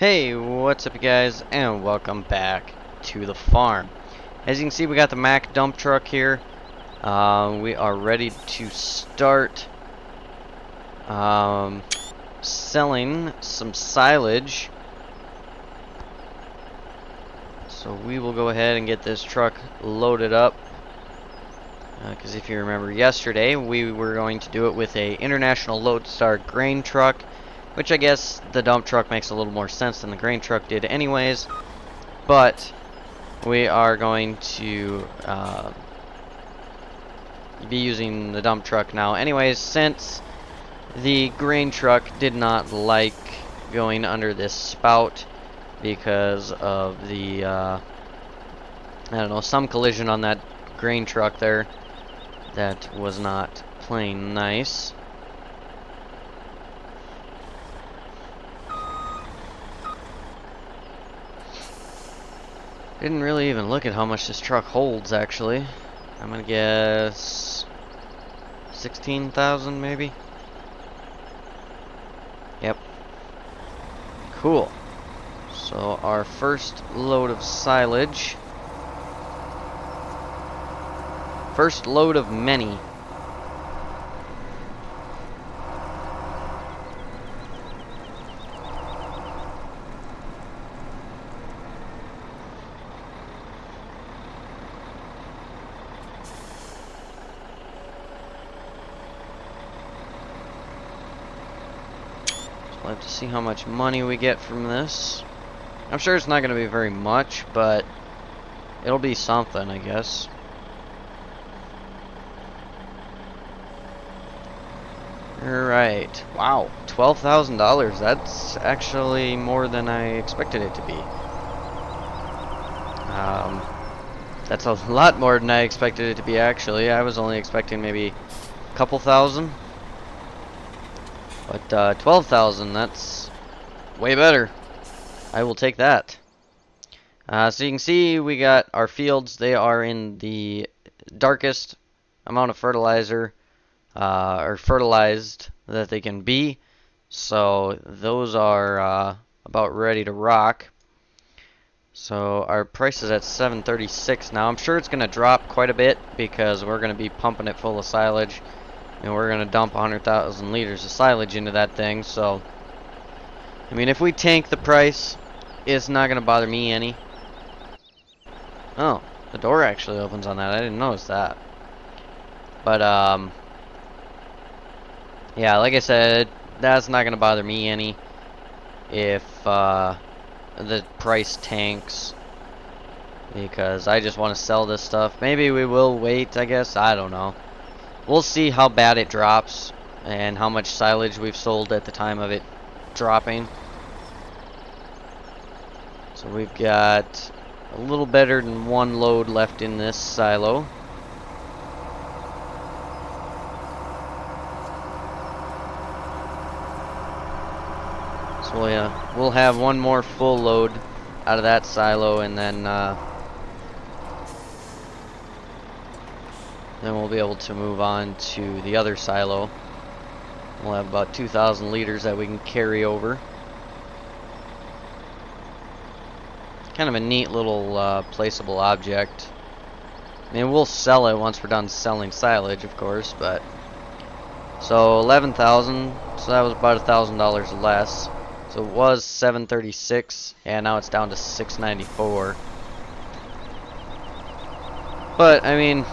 Hey, what's up you guys, and welcome back to the farm. As you can see, we got the Mack dump truck here. We are ready to start selling some silage. So we will go ahead and get this truck loaded up. Because if you remember yesterday, we were going to do it with a International Lodestar grain truck, which I guess the dump truck makes a little more sense than the grain truck did anyways. But we are going to be using the dump truck now anyways, since the grain truck did not like going under this spout because of the I don't know, some collision on that grain truck there that was not playing nice. Didn't really even look at how much this truck holds, actually. I'm gonna guess 16,000 maybe? Yep. Cool. So our first load of silage. First load of many. We'll have to see how much money we get from this. I'm sure it's not going to be very much, but it'll be something, I guess. Alright. Wow. $12,000. That's actually more than I expected it to be. That's a lot more than I expected it to be, actually. I was only expecting maybe a couple thousand. But 12,000, that's way better. I will take that. So you can see we got our fields. They are in the darkest amount of fertilizer or fertilized that they can be. So those are about ready to rock. So our price is at 736 now. I'm sure it's going to drop quite a bit because we're going to be pumping it full of silage. And we're going to dump 100,000 liters of silage into that thing. So, I mean, if we tank the price, it's not going to bother me any. Oh, the door actually opens on that. I didn't notice that. But, yeah, like I said, that's not going to bother me any if the price tanks. Because I just want to sell this stuff. Maybe we will wait, I guess. I don't know. We'll see how bad it drops and how much silage we've sold at the time of it dropping. So we've got a little better than one load left in this silo. So yeah, we'll have one more full load out of that silo, and then we'll be able to move on to the other silo. We'll have about 2,000 liters that we can carry over. Kind of a neat little placeable object. I mean, we'll sell it once we're done selling silage, of course, but... So, 11,000, so that was about $1,000 less. So it was 736, and now it's down to 694. But, I mean...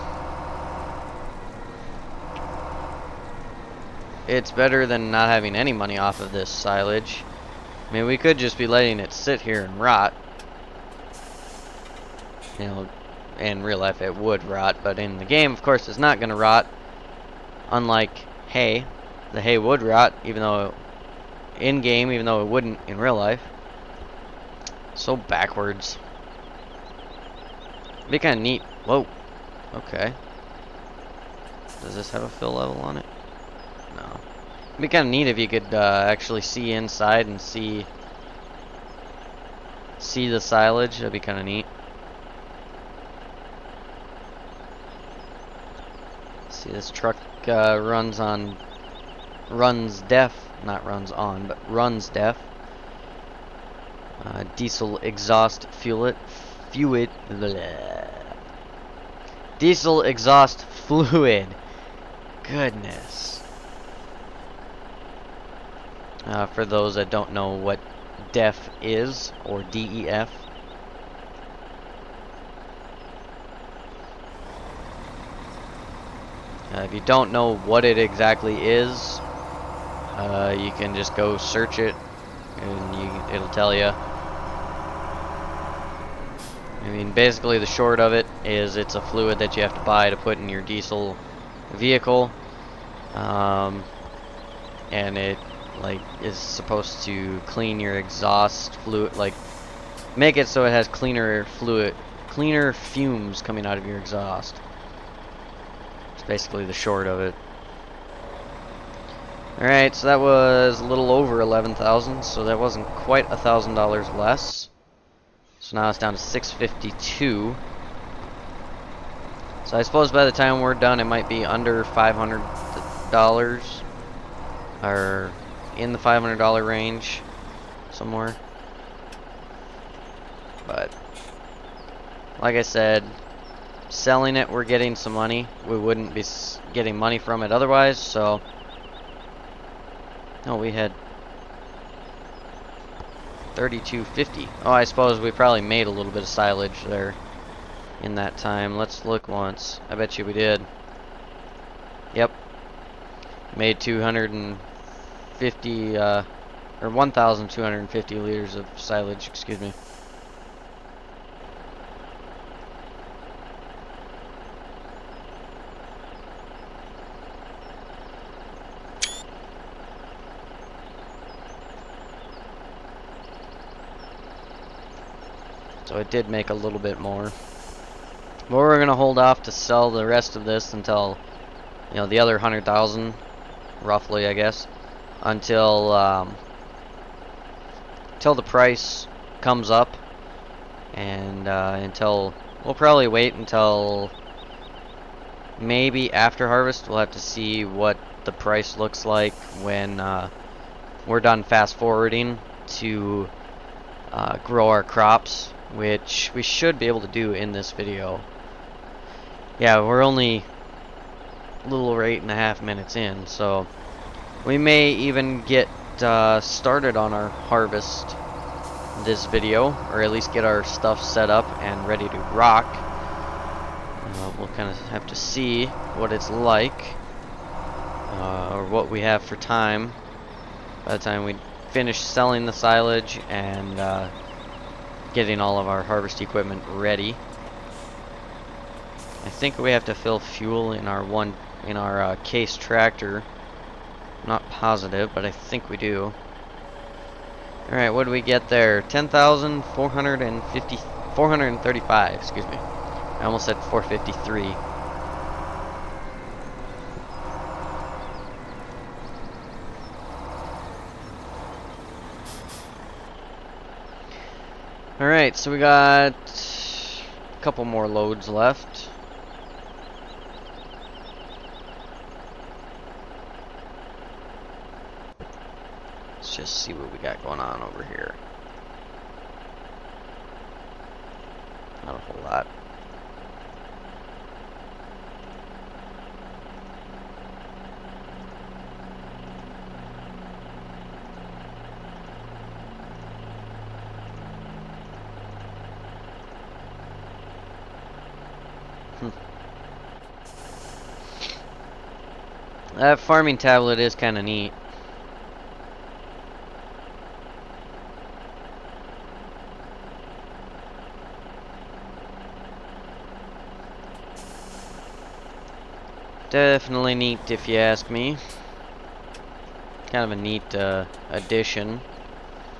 it's better than not having any money off of this silage. I mean, we could just be letting it sit here and rot. You know, in real life it would rot, but in the game, of course, it's not going to rot. Unlike hay. The hay would rot, even though in-game, even though it wouldn't in real life. So backwards. It'd be kind of neat. Whoa. Okay. Does this have a fill level on it? No. It'd be kind of neat if you could actually see inside and see the silage. That'd be kind of neat. See, this truck runs deaf, not runs on, but runs deaf. Diesel exhaust fluid. Bleh. Diesel exhaust fluid. Goodness. For those that don't know what DEF is, or DEF. If you don't know what it exactly is, you can just go search it, and it'll tell you. I mean, basically the short of it is it's a fluid that you have to buy to put in your diesel vehicle, and it is supposed to clean your exhaust fluid, make it so it has cleaner fumes coming out of your exhaust. It's basically the short of it. Alright, so that was a little over 11,000, so that wasn't quite $1,000 less. So now it's down to 652. So I suppose by the time we're done, it might be under $500, or in the $500 range somewhere. But like I said, selling it, we're getting some money. We wouldn't be getting money from it otherwise. So no, we had 32.50. Oh, I suppose we probably made a little bit of silage there in that time. Let's look once. I bet you we did. Yep. Made 250 or 1,250 liters of silage, excuse me. So it did make a little bit more. But we're going to hold off to sell the rest of this until, the other 100,000, roughly, I guess, until the price comes up, and until we'll probably wait until maybe after harvest. We'll have to see what the price looks like when we're done fast forwarding to grow our crops, which we should be able to do in this video. Yeah, we're only a little over 8.5 minutes in, so we may even get started on our harvest this video, or at least get our stuff set up and ready to rock. We'll kind of have to see what it's like, or what we have for time by the time we finish selling the silage and getting all of our harvest equipment ready. I think we have to fill fuel in our case tractor. I'm not positive, but I think we do. Alright, what do we get there? 435, excuse me. I almost said 453. Alright, so we got a couple more loads left. Let's just see what we got going on over here. Not a whole lot. That farming tablet is kind of neat. Definitely neat if you ask me. Kind of a neat addition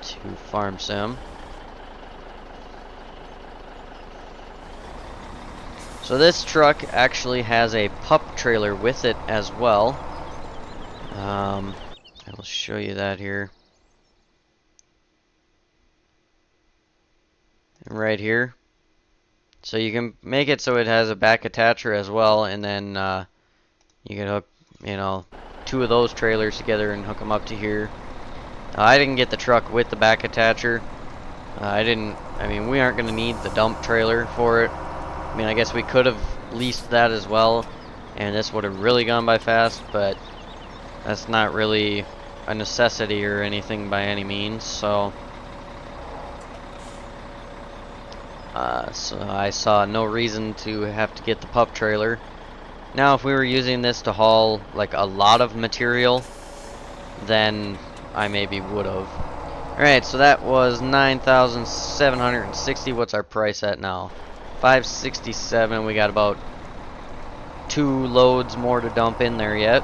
to Farm Sim. So this truck actually has a pup trailer with it as well. I will show you that here. Right here. So you can make it so it has a back attacher as well, and then you can hook, two of those trailers together and hook them up to here. I didn't get the truck with the back attacher. I mean, we aren't going to need the dump trailer for it. I mean, I guess we could have leased that as well, and this would have really gone by fast, but that's not really a necessity or anything by any means, so I saw no reason to have to get the pup trailer. Now, if we were using this to haul like a lot of material, then I maybe would have. Alright, so that was 9,760. What's our price at now? 567. We got about 2 loads more to dump in there yet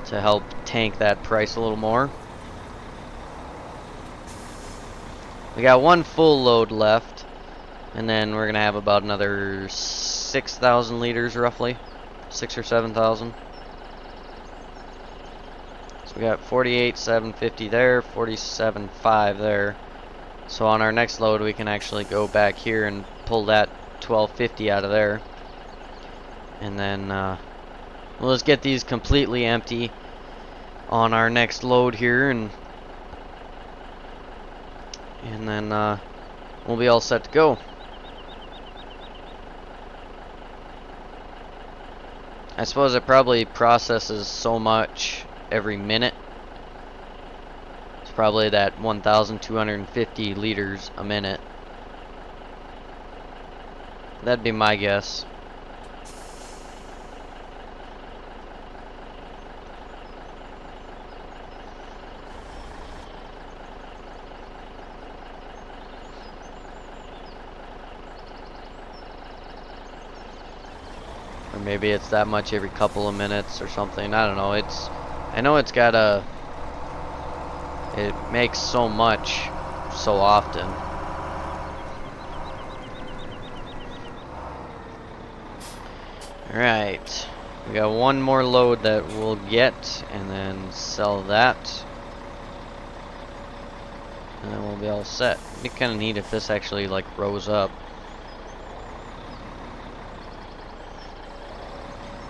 to help tank that price a little more. We got 1 full load left, and then we're gonna have about another 6,000 liters roughly, 6 or 7,000. So we got 48,750 there, 47,500 there. So on our next load we can actually go back here and pull that 1250 out of there. And then we'll just get these completely empty on our next load here, and then we'll be all set to go. I suppose it probably processes so much every minute. It's probably that 1,250 liters a minute. That'd be my guess. Or maybe it's that much every couple of minutes or something. I don't know. I know it's got a... It makes so much so often. Alright. We got 1 more load that we'll get and then sell that. And then we'll be all set. It'd be kind of neat if this actually like rose up.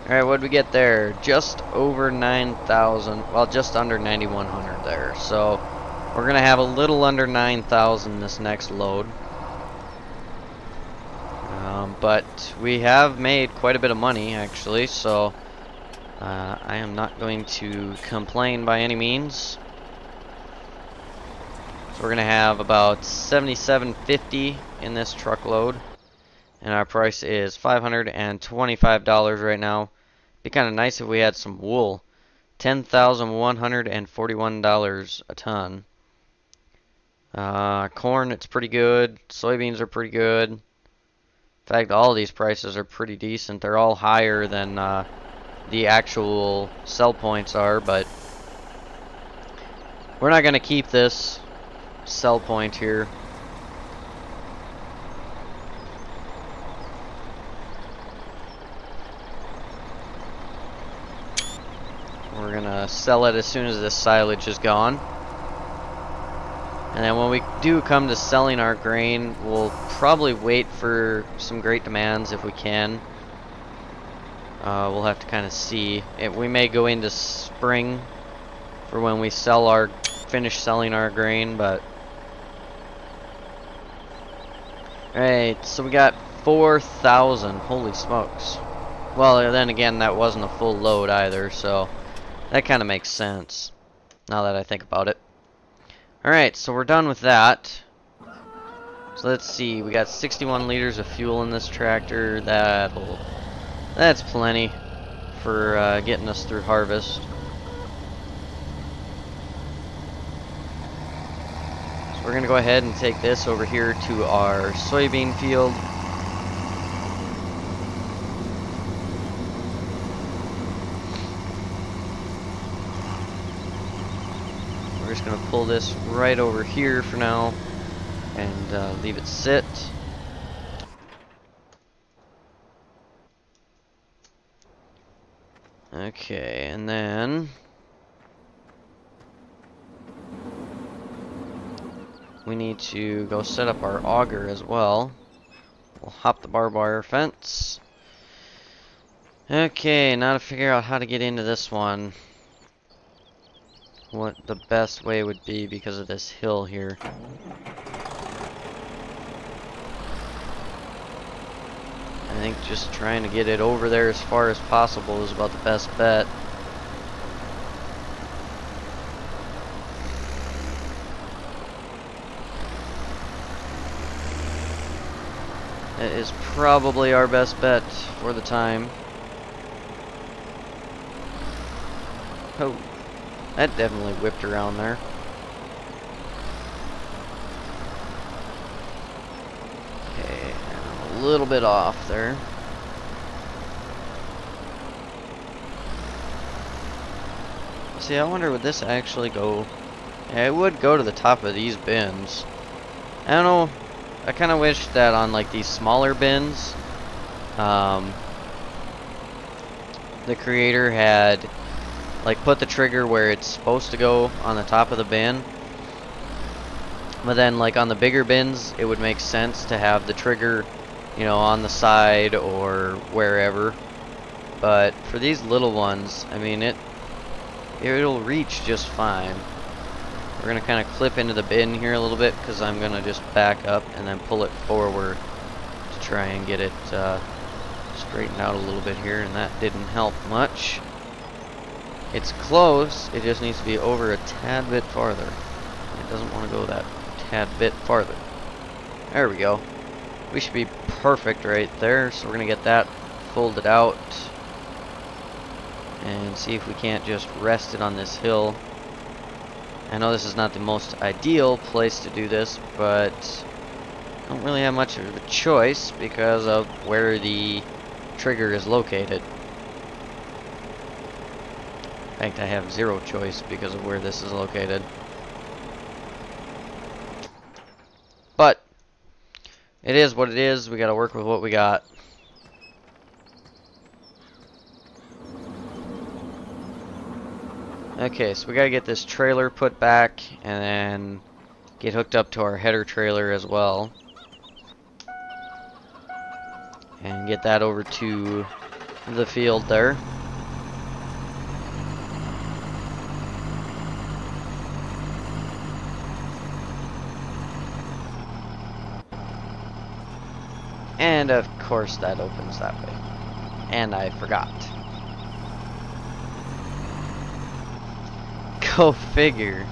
Alright, what'd we get there? Just over 9,000. Well, just under 9,100 there. So, we're going to have a little under 9,000 this next load. But we have made quite a bit of money, actually. So, I am not going to complain by any means. So, we're going to have about 7,750 in this truckload. And our price is $525 right now. Be kind of nice if we had some wool. $10,141 a ton. Corn, it's pretty good. Soybeans are pretty good. In fact, all of these prices are pretty decent. They're all higher than the actual sell points are, but we're not going to keep this sell point here. We're gonna sell it as soon as this silage is gone. And then when we do come to selling our grain, we'll probably wait for some great demands if we can. We'll have to kind of see. We may go into spring for when we finish selling our grain, but... Alright, so we got 4,000. Holy smokes. Well, then again, that wasn't a full load either, so... That kind of makes sense, now that I think about it. Alright, so we're done with that. So let's see, we got 61 liters of fuel in this tractor. That's plenty for getting us through harvest. So we're going to go ahead and take this over here to our soybean field. We're just going to pull this right over here for now and leave it sit. Okay, and then we need to go set up our auger as well. We'll hop the barbed wire fence. Okay, now to figure out how to get into this one. what the best way would be because of this hill here. I think just trying to get it over there as far as possible is about the best bet. It is probably our best bet for the time. Oh, that definitely whipped around there. Okay, I'm a little bit off there. See, I wonder would this actually go... Yeah, it would go to the top of these bins. I don't know. I kind of wish that on like these smaller bins, the creator had like put the trigger where it's supposed to go on the top of the bin. But then like on the bigger bins, it would make sense to have the trigger, you know, on the side or wherever. But for these little ones, I mean, it'll reach just fine. We're going to kind of clip into the bin here a little bit because I'm going to just back up and then pull it forward to try and get it straightened out a little bit here, and that didn't help much. It's close, it just needs to be over a tad bit farther. It doesn't want to go that tad bit farther. There we go. We should be perfect right there, so we're going to get that folded out and see if we can't just rest it on this hill. I know this is not the most ideal place to do this, but I don't really have much of a choice because of where the trigger is located. In fact, I have zero choice because of where this is located. But it is what it is. We gotta work with what we got. Okay, so we gotta get this trailer put back and then get hooked up to our header trailer as well. And get that over to the field there. And of course that opens that way. And I forgot. Go figure.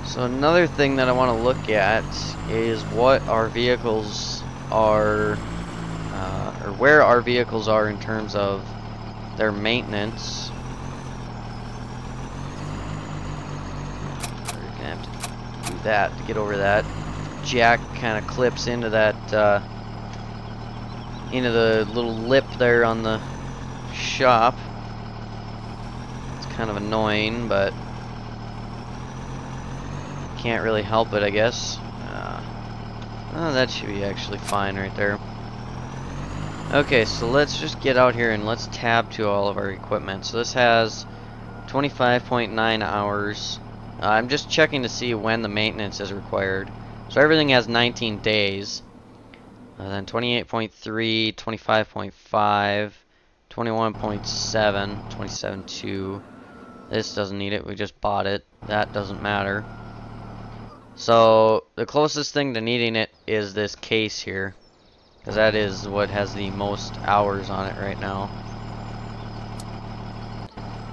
So another thing that I want to look at is what our vehicles are, or where our vehicles are in terms of their maintenance. We're gonna have to do that to get over that. Jack kind of clips into that, into the little lip there on the shop. It's kind of annoying, but can't really help it, I guess. Oh, that should be actually fine right there. Okay, so let's just get out here and let's tab to all of our equipment. So this has 25.9 hours. I'm just checking to see when the maintenance is required. So everything has 19 days. Then 28.3, 25.5, 21.7, 27.2. This doesn't need it, we just bought it. That doesn't matter. So the closest thing to needing it is this case here, because that is what has the most hours on it right now.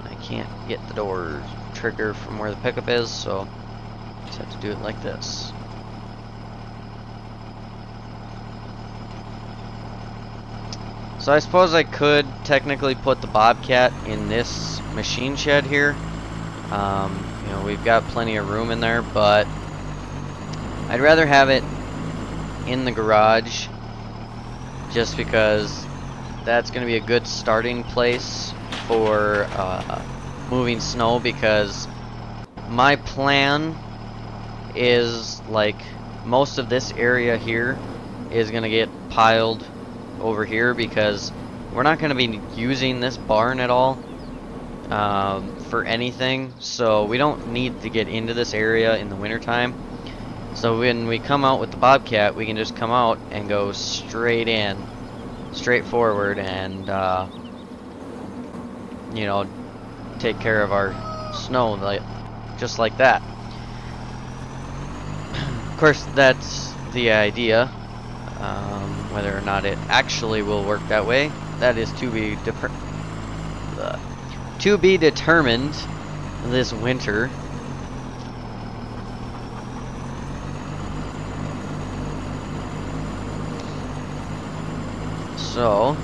I can't get the door trigger from where the pickup is, so I just have to do it like this. So I suppose I could technically put the Bobcat in this machine shed here. You know, we've got plenty of room in there, but I'd rather have it in the garage just because that's going to be a good starting place for moving snow, because my plan is like most of this area here is going to get piled over here because we're not going to be using this barn at all for anything, so we don't need to get into this area in the wintertime. So when we come out with the Bobcat, we can just come out and go straight in, straight forward, and you know, take care of our snow like just like that. Of course, that's the idea. Whether or not it actually will work that way, that is to be determined this winter. So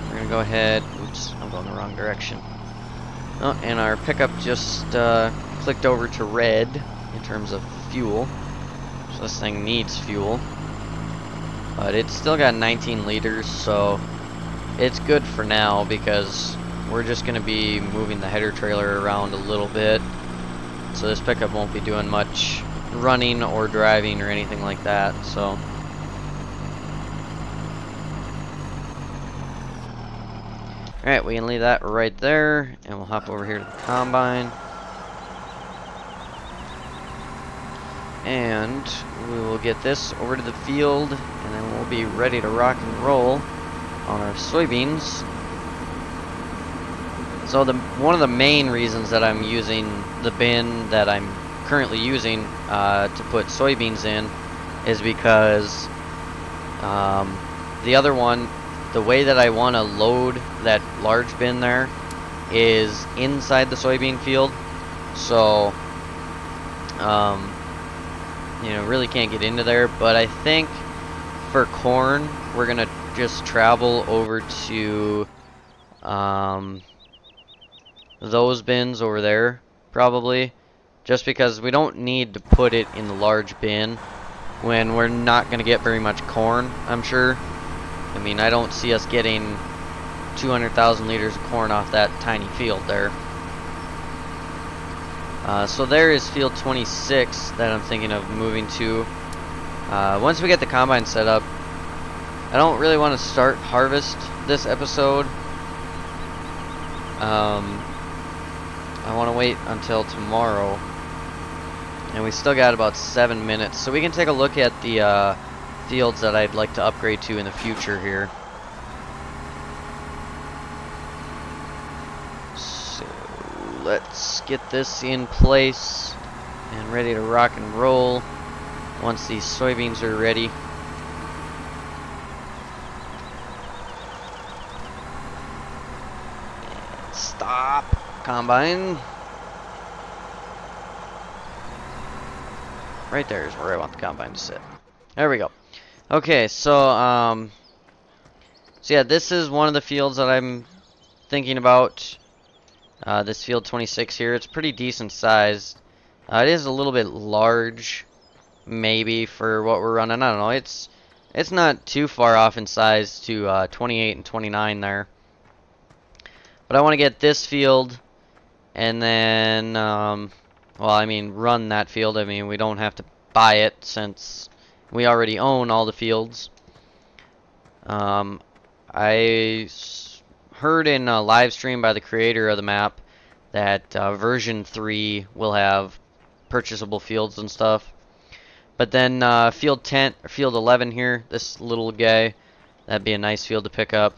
we're gonna go ahead. Oops, I'm going the wrong direction. Oh, and our pickup just clicked over to red in terms of fuel. So this thing needs fuel. But it's still got 19 liters, so it's good for now because we're just going to be moving the header trailer around a little bit. So this pickup won't be doing much running or driving or anything like that. So alright, we can leave that right there, and we'll hop over here to the combine. And we will get this over to the field, and then we'll be ready to rock and roll on our soybeans. So one of the main reasons that I'm using the bin that I'm currently using to put soybeans in is because the other one, the way that I want to load that large bin there is inside the soybean field, so you know, really can't get into there. But I think for corn we're gonna just travel over to those bins over there probably, just because we don't need to put it in the large bin when we're not gonna get very much corn, I'm sure. I mean, I don't see us getting 200,000 liters of corn off that tiny field there. So there is field 26 that I'm thinking of moving to. Once we get the combine set up, I don't really want to start harvest this episode. I want to wait until tomorrow. And we still got about 7 minutes, so we can take a look at the fields that I'd like to upgrade to in the future here. So let's get this in place and ready to rock and roll once these soybeans are ready. Stop, combine. Right there is where I want the combine to sit. There we go. Okay, so yeah, this is one of the fields that I'm thinking about. This field 26 here, it's pretty decent sized. It is a little bit large, maybe, for what we're running. I don't know. It's not too far off in size to 28 and 29 there. But I want to get this field, and then, well, I mean, run that field. I mean, we don't have to buy it since we already own all the fields. I heard in a live stream by the creator of the map that version 3 will have purchasable fields and stuff. But then field 10 or field 11 here, this little guy, that'd be a nice field to pick up.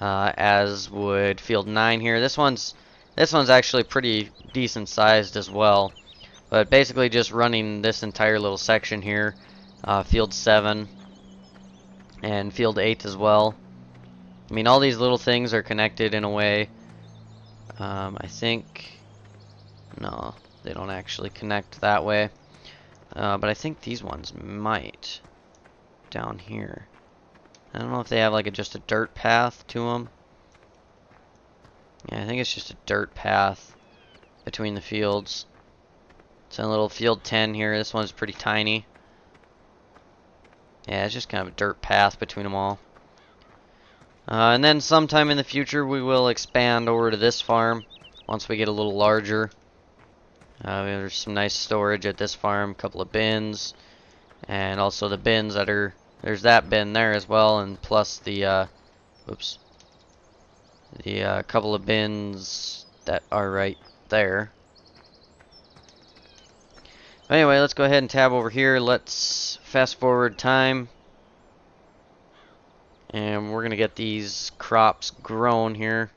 As would field 9 here. This one's actually pretty decent sized as well. But basically just running this entire little section here, field 7 and field 8 as well. I mean, all these little things are connected in a way. I think, no, they don't actually connect that way. But I think these ones might down here. I don't know if they have like just a dirt path to them. Yeah, I think it's just a dirt path between the fields. It's a little field 10 here. This one's pretty tiny. Yeah, it's just kind of a dirt path between them all. And then sometime in the future we will expand over to this farm once we get a little larger. There's some nice storage at this farm, a couple of bins, and also the bins that are, there's that bin there as well, and plus the couple of bins that are right there. Anyway, let's go ahead and tab over here. Let's fast forward time. And we're going to get these crops grown here.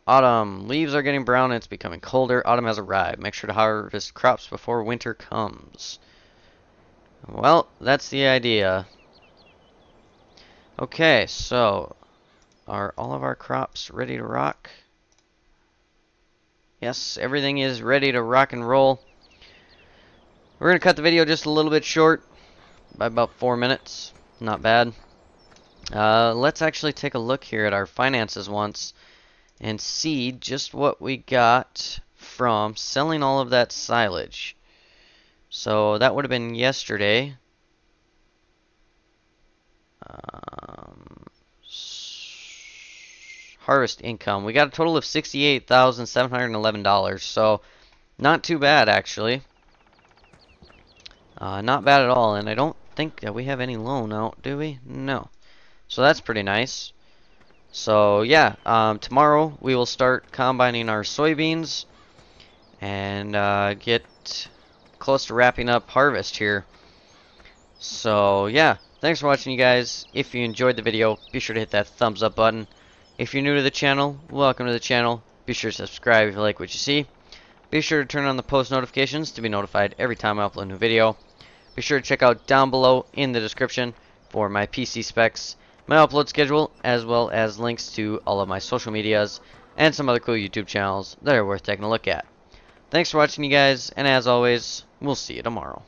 Autumn. Leaves are getting brown and it's becoming colder. Autumn has arrived. Make sure to harvest crops before winter comes. Well, that's the idea. Okay, so are all of our crops ready to rock? Yes, everything is ready to rock and roll. We're going to cut the video just a little bit short, by about 4 minutes. Not bad. Let's actually take a look here at our finances once and see just what we got from selling all of that silage. So that would have been yesterday. Harvest income. We got a total of $68,711. So not too bad, actually. Not bad at all. And I don't think that we have any loan out, do we? No. So that's pretty nice. So yeah, tomorrow we will start combining our soybeans and get close to wrapping up harvest here. So yeah, thanks for watching, you guys. If you enjoyed the video, be sure to hit that thumbs up button. If you're new to the channel, welcome to the channel. Be sure to subscribe if you like what you see. Be sure to turn on the post notifications to be notified every time I upload a new video. Be sure to check out down below in the description for my PC specs, my upload schedule, as well as links to all of my social medias and some other cool YouTube channels that are worth taking a look at. Thanks for watching, you guys, and as always, we'll see you tomorrow.